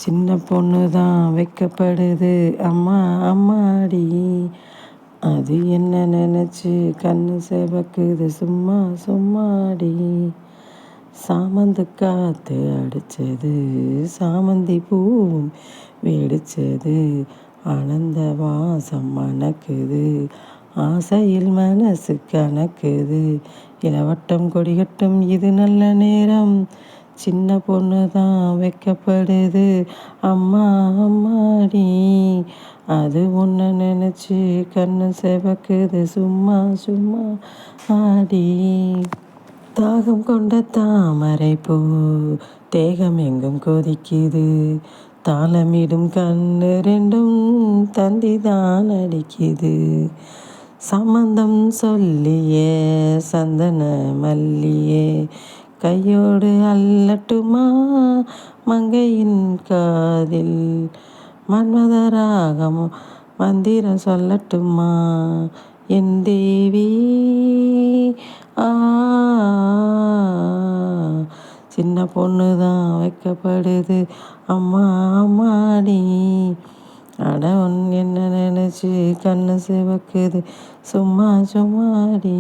சின்ன பொண்ணு தான் வைக்கப்படுது அம்மா அம்மாடி. அது என்ன நினச்சி கண்ணு செவக்குது சும்மா சும்மாடி. சாமந்து காத்து அடிச்சது சாமந்தி பூவும் வெடிச்சது. ஆனந்த வாசம் மணக்குது ஆசையில் மனசு கணக்குது. இளவட்டம் கொடிகட்டும் இது நல்ல நேரம். சின்ன பொண்ணு தான் வைக்கப்படுது அம்மா அம்மாடி. அது ஒன்று நினச்சி கண்ணு செவக்குது சும்மா சும்மா ஆடி. தாகம் கொண்ட தாமரை பூ தேகம் எங்கும் கொதிக்குது. தாளமிடும் கண்ணு ரெண்டும் தந்திதான் அடிக்குது. சம்பந்தம் சொல்லியே சந்தன மல்லியே கையோடு அல்லட்டுமா மங்கையின் காதில். மன்மதராகம் மந்திரம் சொல்லட்டுமா என் தேவி. ஆ சின்ன பொண்ணு தான் வைக்கப்படுது அம்மா அம்மாடி. அட என்ன நினச்சி கண்ணு சிவக்குது சும்மா சும்மாடி.